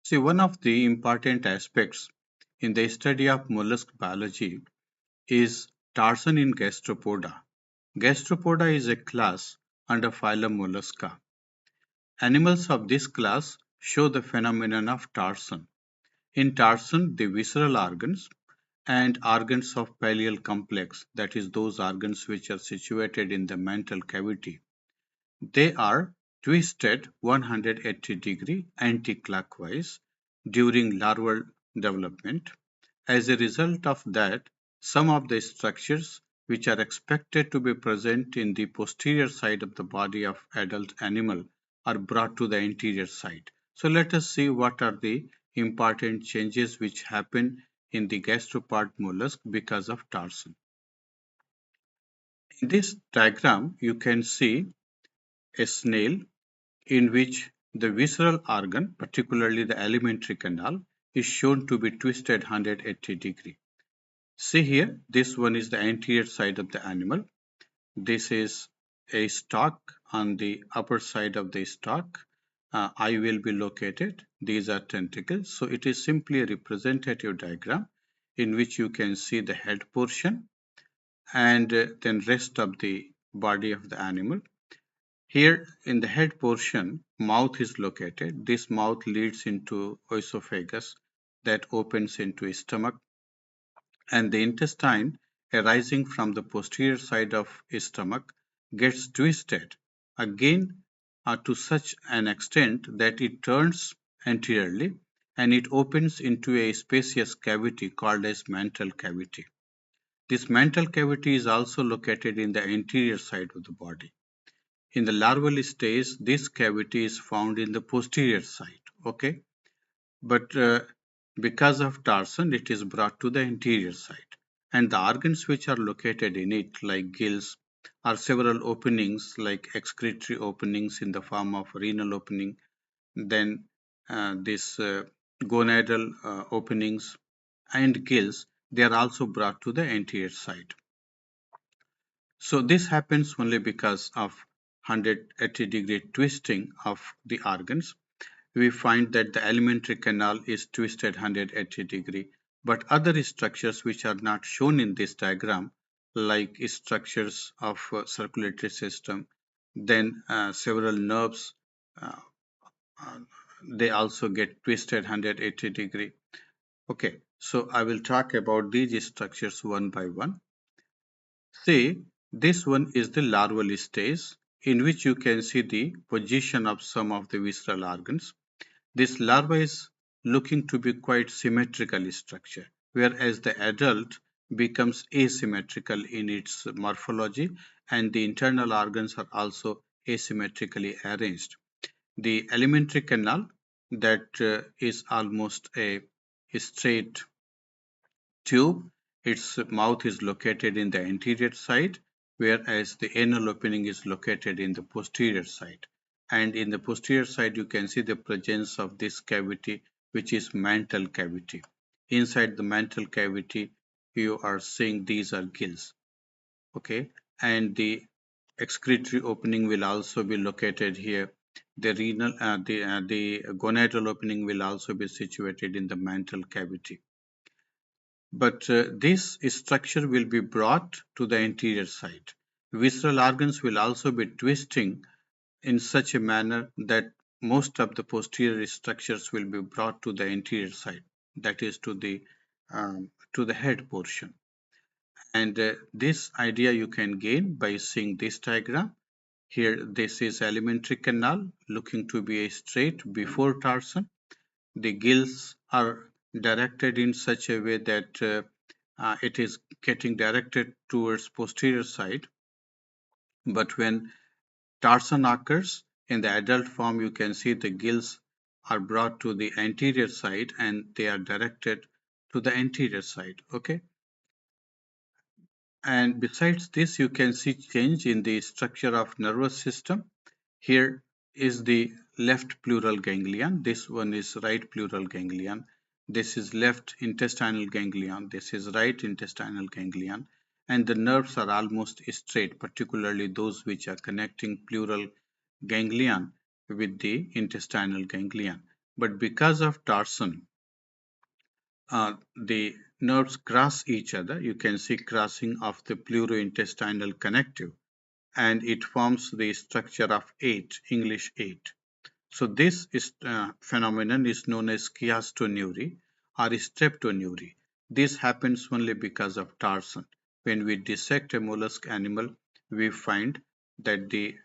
See, one of the important aspects in the study of mollusk biology is Torsion in Gastropoda. Gastropoda is a class under phylum Mollusca. Animals of this class show the phenomenon of torsion. In torsion, the visceral organs and organs of PallialComplex, that is, those organs which are situated in the mantle cavity, they are twisted 180-degree anti-clockwise during larval development. As a result of that, some of the structures which are expected to be present in the posterior side of the body of adult animal are brought to the anterior side. So let us see what are the important changes which happen in the gastropod mollusk because of torsion. In this diagram, you can see a snail in which the visceral organ, particularly the alimentary canal, is shown to be twisted 180-degree. See here, this one is the anterior side of the animal. This is a stalk. On the upper side of the stalk, eye will be located. These are tentacles. So it is simply a representative diagram in which you can see the head portion and then rest of the body of the animal. Here in the head portion, mouth is located. This mouth leads into esophagus that opens into stomach, and the intestine arising from the posterior side of stomach gets twisted again to such an extent that it turns anteriorly and it opens into a spacious cavity called as mantle cavity. This mantle cavity is also located in the anterior side of the body. In the larval stage, this cavity is found in the posterior side. Okay, but because of torsion, it is brought to the anterior side. And the organs which are located in it, like gills, are several openings, like excretory openings in the form of renal opening, then this gonadal openings and gills, they are also brought to the anterior side. So this happens only because of 180-degree twisting of the organs. We find that the alimentary canal is twisted 180-degree, but other structures which are not shown in this diagram, like structures of circulatory system, then several nerves, uh, uh, they also get twisted 180-degree. Okay, so I will talk about these structures one by one. See, this one is the larval stage in which you can see the position of some of the visceral organs. This larva is looking to be quite symmetrical structure, whereas the adult becomes asymmetrical in its morphology and the internal organs are also asymmetrically arranged. The alimentary canal that is almost a straight tube, its mouth is located in the anterior side, whereas the anal opening is located in the posterior side. And in the posterior side, you can see the presence of this cavity, which is mantle cavity. Inside the mantle cavity, you are seeing these are gills. Okay, and the excretory opening will also be located here. The gonadal opening will also be situated in the mantle cavity. But this structure will be brought to the anterior side. Visceral organs will also be twisting in such a manner that most of the posterior structures will be brought to the anterior side, that is to the head portion. And this idea you can gain by seeing this diagram. Here, this is alimentary canal looking to be a straight before torsion. The gills are directed in such a way that it is getting directed towards posterior side. But when torsion occurs in the adult form, you can see the gills are brought to the anterior side and they are directed to the anterior side. Okay. And besides this, you can see change in the structure of nervous system. Here is the left pleural ganglion. This one is right pleural ganglion. This is left intestinal ganglion. This is right intestinal ganglion. And the nerves are almost straight, particularly those which are connecting pleural ganglion with the intestinal ganglion. But because of torsion, the nerves cross each other. You can see crossing of the pleurointestinal connective, and it forms the structure of 8, English 8. So this phenomenon is known as chiastoneury or streptoneury. This happens only because of torsion. When we dissect a mollusk animal, we find that the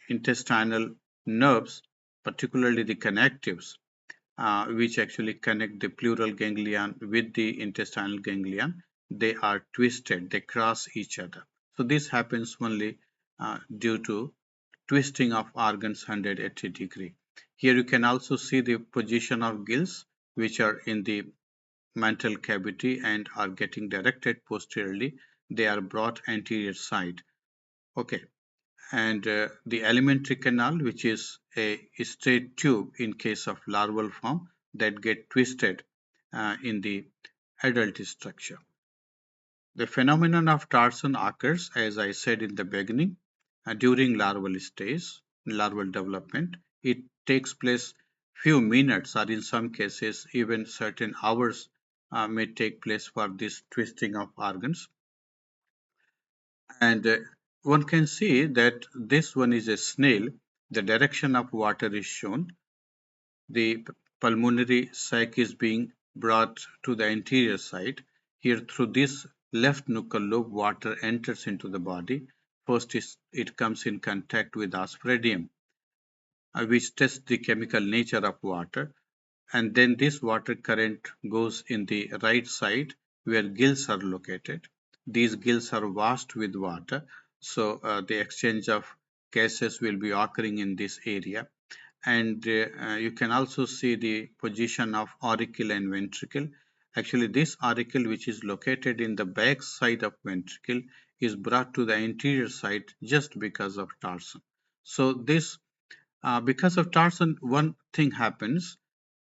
intestinal nerves, particularly the connectives, which actually connect the pleural ganglion with the intestinal ganglion, they are twisted, they cross each other. So this happens only due to twisting of organs 180 degree. Here you can also see the position of gills, which are in the mantle cavity and are getting directed posteriorly. They are brought anterior side. Okay, and the alimentary canal, which is a straight tube in case of larval form that get twisted in the adult structure. The phenomenon of torsion occurs, as I said in the beginning, during larval stage, larval development. It takes place few minutes, or in some cases even certain hours may take place for this twisting of organs. And one can see that this one is a snail. The direction of water is shown. The pulmonary sac is being brought to the anterior side. Here, through this left nuchal lobe, water enters into the body. First, it comes in contact with aspergillum, which tests the chemical nature of water. And then this water current goes in the right side where gills are located. These gills are washed with water, so the exchange of gases will be occurring in this area. And you can also see the position of auricle and ventricle. Actually, this auricle, which is located in the back side of ventricle, is brought to the anterior side just because of torsion. So this, because of torsion, one thing happens.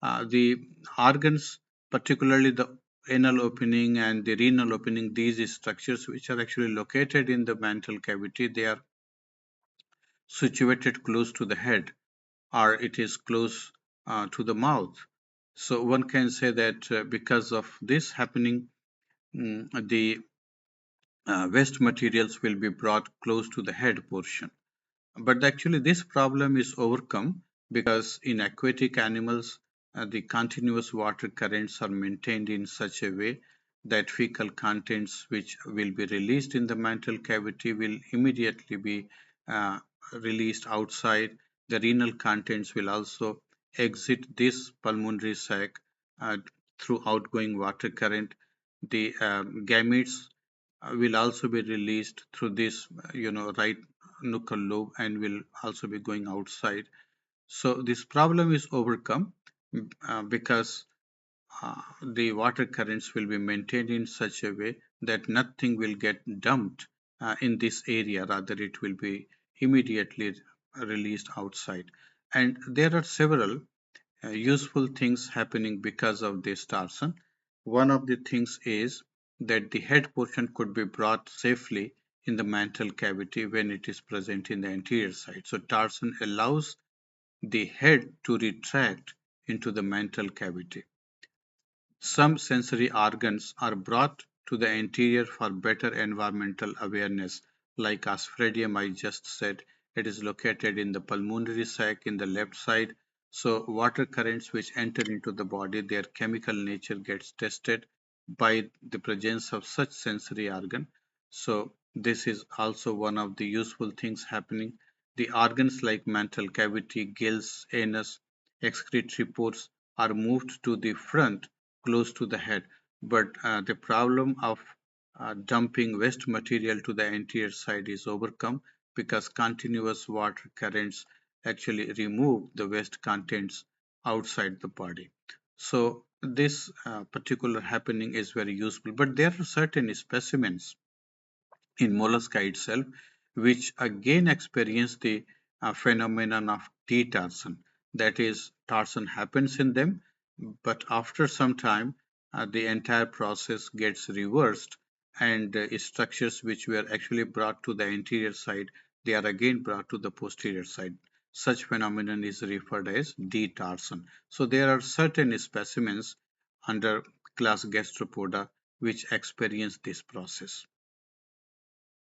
The organs, particularly the anal opening and the renal opening, these structures which are actually located in the mantle cavity, they are situated close to the head, or it is close to the mouth. So one can say that because of this happening, the waste materials will be brought close to the head portion. But actually, this problem is overcome because in aquatic animals, the continuous water currents are maintained in such a way that fecal contents which will be released in the mantle cavity will immediately be uh, released outside. The renal contents will also exit this pulmonary sac uh, through outgoing water current. The gametes will also be released through this, right nuchal lobe, and will also be going outside. So this problem is overcome because the water currents will be maintained in such a way that nothing will get dumped in this area, rather it will be immediately released outside. And there are several useful things happening because of this torsion. One of the things is that the head portion could be brought safely in the mantle cavity when it is present in the anterior side. So torsion allows the head to retract into the mantle cavity. Some sensory organs are brought to the anterior for better environmental awareness, like asphredium I just said. It is located in the pulmonary sac in the left side. So water currents which enter into the body, their chemical nature gets tested by the presence of such sensory organ. So this is also one of the useful things happening. The organs like mantle cavity, gills, anus, excretory pores are moved to the front close to the head. But the problem of dumping waste material to the anterior side is overcome because continuous water currents actually remove the waste contents outside the body. So this particular happening is very useful. But there are certain specimens in mollusca itself, which again experience the phenomenon of detorsion. That is, torsion happens in them, but after some time, the entire process gets reversed, and structures which were actually brought to the anterior side, they are again brought to the posterior side. such phenomenon is referred as detorsion. So there are certain specimens under class Gastropoda which experience this process.